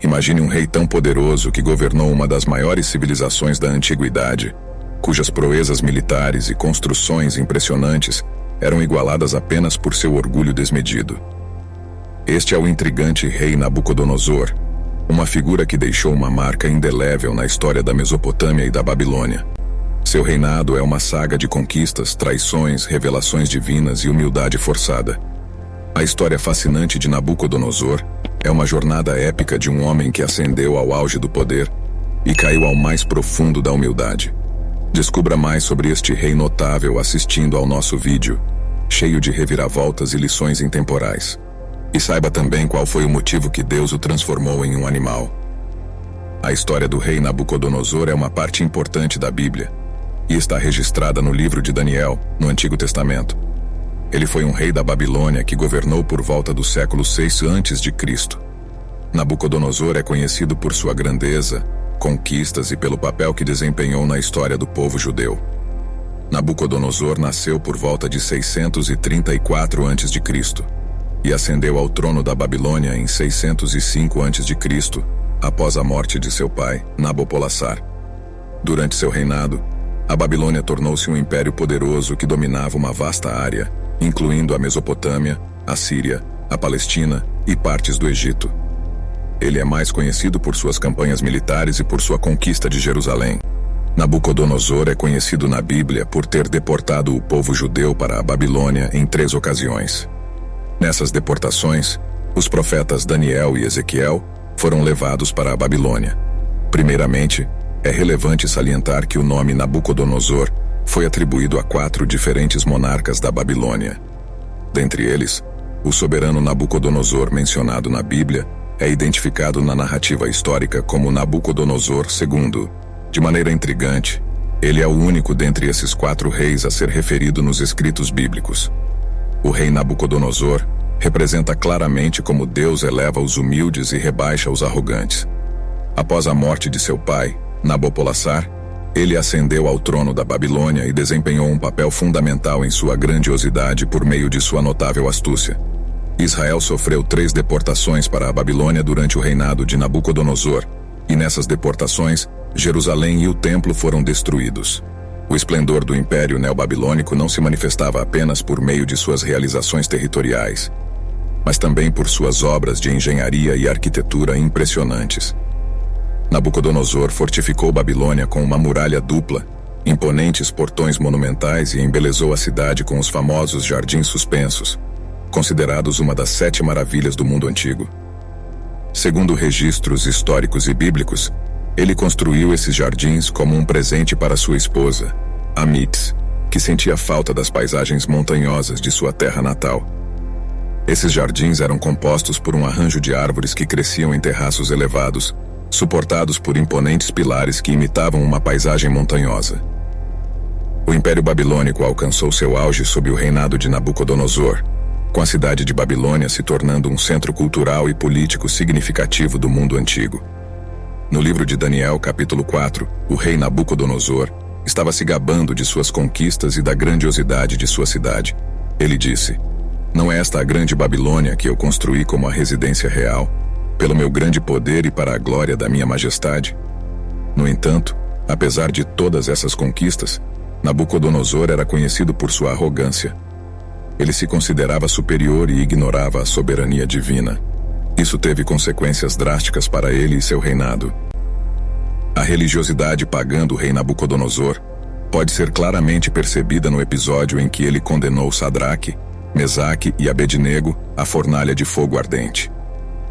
Imagine um rei tão poderoso que governou uma das maiores civilizações da antiguidade, cujas proezas militares e construções impressionantes eram igualadas apenas por seu orgulho desmedido. Este é o intrigante rei Nabucodonosor, uma figura que deixou uma marca indelével na história da Mesopotâmia e da Babilônia. Seu reinado é uma saga de conquistas, traições, revelações divinas e humildade forçada. A história fascinante de Nabucodonosor é uma jornada épica de um homem que ascendeu ao auge do poder e caiu ao mais profundo da humildade. Descubra mais sobre este rei notável assistindo ao nosso vídeo, cheio de reviravoltas e lições intemporais. E saiba também qual foi o motivo que Deus o transformou em um animal. A história do rei Nabucodonosor é uma parte importante da Bíblia e está registrada no livro de Daniel, no Antigo Testamento. Ele foi um rei da Babilônia que governou por volta do século VI a.C. Nabucodonosor é conhecido por sua grandeza, conquistas e pelo papel que desempenhou na história do povo judeu. Nabucodonosor nasceu por volta de 634 a.C. e ascendeu ao trono da Babilônia em 605 a.C., após a morte de seu pai, Nabopolassar. Durante seu reinado, a Babilônia tornou-se um império poderoso que dominava uma vasta área, incluindo a Mesopotâmia, a Síria, a Palestina e partes do Egito. Ele é mais conhecido por suas campanhas militares e por sua conquista de Jerusalém. Nabucodonosor é conhecido na Bíblia por ter deportado o povo judeu para a Babilônia em 3 ocasiões. Nessas deportações, os profetas Daniel e Ezequiel foram levados para a Babilônia. Primeiramente, é relevante salientar que o nome Nabucodonosor foi atribuído a 4 diferentes monarcas da Babilônia. Dentre eles, o soberano Nabucodonosor mencionado na Bíblia é identificado na narrativa histórica como Nabucodonosor II. De maneira intrigante, ele é o único dentre esses 4 reis a ser referido nos escritos bíblicos. O rei Nabucodonosor representa claramente como Deus eleva os humildes e rebaixa os arrogantes. Após a morte de seu pai, Nabopolassar, ele ascendeu ao trono da Babilônia e desempenhou um papel fundamental em sua grandiosidade por meio de sua notável astúcia. Israel sofreu 3 deportações para a Babilônia durante o reinado de Nabucodonosor, e nessas deportações, Jerusalém e o templo foram destruídos. O esplendor do Império Neobabilônico não se manifestava apenas por meio de suas realizações territoriais, mas também por suas obras de engenharia e arquitetura impressionantes. Nabucodonosor fortificou Babilônia com uma muralha dupla, imponentes portões monumentais e embelezou a cidade com os famosos jardins suspensos, considerados uma das 7 maravilhas do mundo antigo. Segundo registros históricos e bíblicos, ele construiu esses jardins como um presente para sua esposa, Amits, que sentia falta das paisagens montanhosas de sua terra natal. Esses jardins eram compostos por um arranjo de árvores que cresciam em terraços elevados, suportados por imponentes pilares que imitavam uma paisagem montanhosa. O Império Babilônico alcançou seu auge sob o reinado de Nabucodonosor, com a cidade de Babilônia se tornando um centro cultural e político significativo do mundo antigo. No livro de Daniel, capítulo 4, o rei Nabucodonosor estava se gabando de suas conquistas e da grandiosidade de sua cidade. Ele disse: "Não é esta a grande Babilônia que eu construí como a residência real, pelo meu grande poder e para a glória da minha majestade?" No entanto, apesar de todas essas conquistas, Nabucodonosor era conhecido por sua arrogância. Ele se considerava superior e ignorava a soberania divina. Isso teve consequências drásticas para ele e seu reinado. A religiosidade pagã do rei Nabucodonosor pode ser claramente percebida no episódio em que ele condenou Sadraque, Mesaque e Abednego à fornalha de fogo ardente.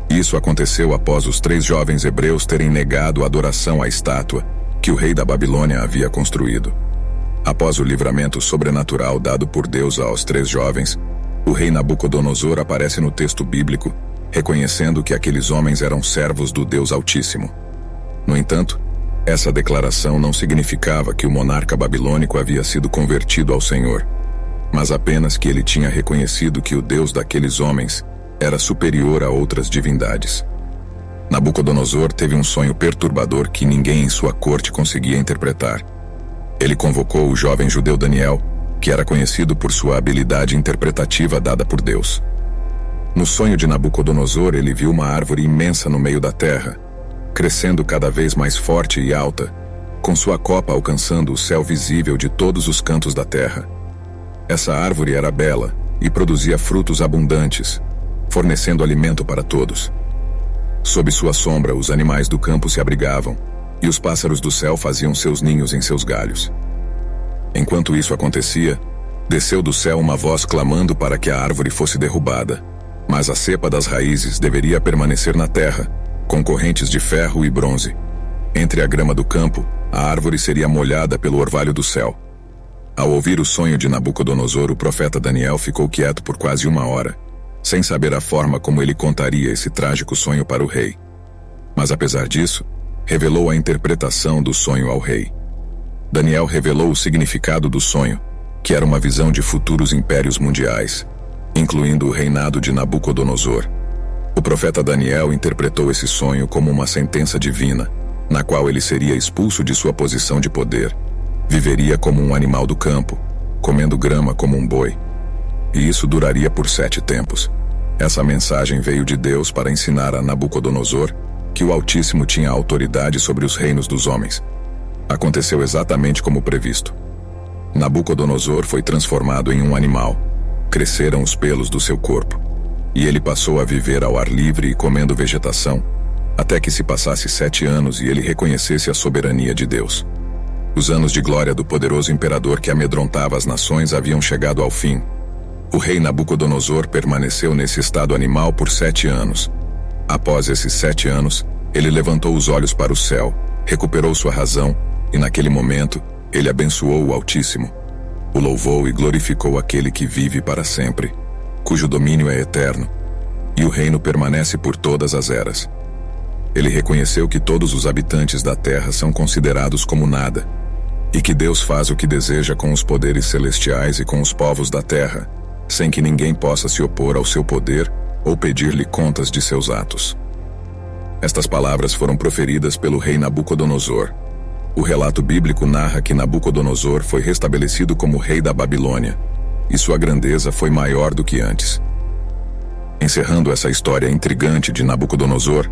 Isso aconteceu após os 3 jovens hebreus terem negado a adoração à estátua que o rei da Babilônia havia construído. Após o livramento sobrenatural dado por Deus aos 3 jovens, o rei Nabucodonosor aparece no texto bíblico, reconhecendo que aqueles homens eram servos do Deus Altíssimo. No entanto, essa declaração não significava que o monarca babilônico havia sido convertido ao Senhor, mas apenas que ele tinha reconhecido que o Deus daqueles homens era superior a outras divindades. Nabucodonosor teve um sonho perturbador que ninguém em sua corte conseguia interpretar. Ele convocou o jovem judeu Daniel, que era conhecido por sua habilidade interpretativa dada por Deus. No sonho de Nabucodonosor, ele viu uma árvore imensa no meio da terra, crescendo cada vez mais forte e alta, com sua copa alcançando o céu visível de todos os cantos da terra. Essa árvore era bela e produzia frutos abundantes, fornecendo alimento para todos. Sob sua sombra, os animais do campo se abrigavam, e os pássaros do céu faziam seus ninhos em seus galhos. Enquanto isso acontecia, desceu do céu uma voz clamando para que a árvore fosse derrubada, mas a cepa das raízes deveria permanecer na terra, com correntes de ferro e bronze. Entre a grama do campo, a árvore seria molhada pelo orvalho do céu. Ao ouvir o sonho de Nabucodonosor, o profeta Daniel ficou quieto por quase 1 hora, sem saber a forma como ele contaria esse trágico sonho para o rei. Mas apesar disso, revelou a interpretação do sonho ao rei. Daniel revelou o significado do sonho, que era uma visão de futuros impérios mundiais, incluindo o reinado de Nabucodonosor. O profeta Daniel interpretou esse sonho como uma sentença divina, na qual ele seria expulso de sua posição de poder, viveria como um animal do campo, comendo grama como um boi. E isso duraria por 7 tempos. Essa mensagem veio de Deus para ensinar a Nabucodonosor que o Altíssimo tinha autoridade sobre os reinos dos homens. Aconteceu exatamente como previsto. Nabucodonosor foi transformado em um animal. Cresceram os pelos do seu corpo, e ele passou a viver ao ar livre e comendo vegetação, até que se passasse 7 anos e ele reconhecesse a soberania de Deus. Os anos de glória do poderoso imperador que amedrontava as nações haviam chegado ao fim. O rei Nabucodonosor permaneceu nesse estado animal por 7 anos. Após esses 7 anos, ele levantou os olhos para o céu, recuperou sua razão, e naquele momento, ele abençoou o Altíssimo. O louvou e glorificou aquele que vive para sempre, cujo domínio é eterno, e o reino permanece por todas as eras. Ele reconheceu que todos os habitantes da terra são considerados como nada, e que Deus faz o que deseja com os poderes celestiais e com os povos da terra, sem que ninguém possa se opor ao seu poder ou pedir-lhe contas de seus atos. Estas palavras foram proferidas pelo rei Nabucodonosor. O relato bíblico narra que Nabucodonosor foi restabelecido como rei da Babilônia, e sua grandeza foi maior do que antes. Encerrando essa história intrigante de Nabucodonosor,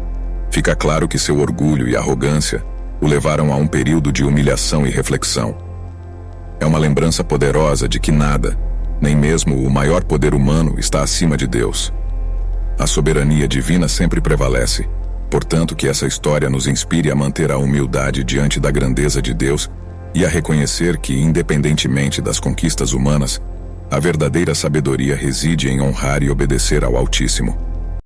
fica claro que seu orgulho e arrogância o levaram a um período de humilhação e reflexão. É uma lembrança poderosa de que nada, nem mesmo o maior poder humano, está acima de Deus. A soberania divina sempre prevalece, portanto que essa história nos inspire a manter a humildade diante da grandeza de Deus e a reconhecer que, independentemente das conquistas humanas, a verdadeira sabedoria reside em honrar e obedecer ao Altíssimo.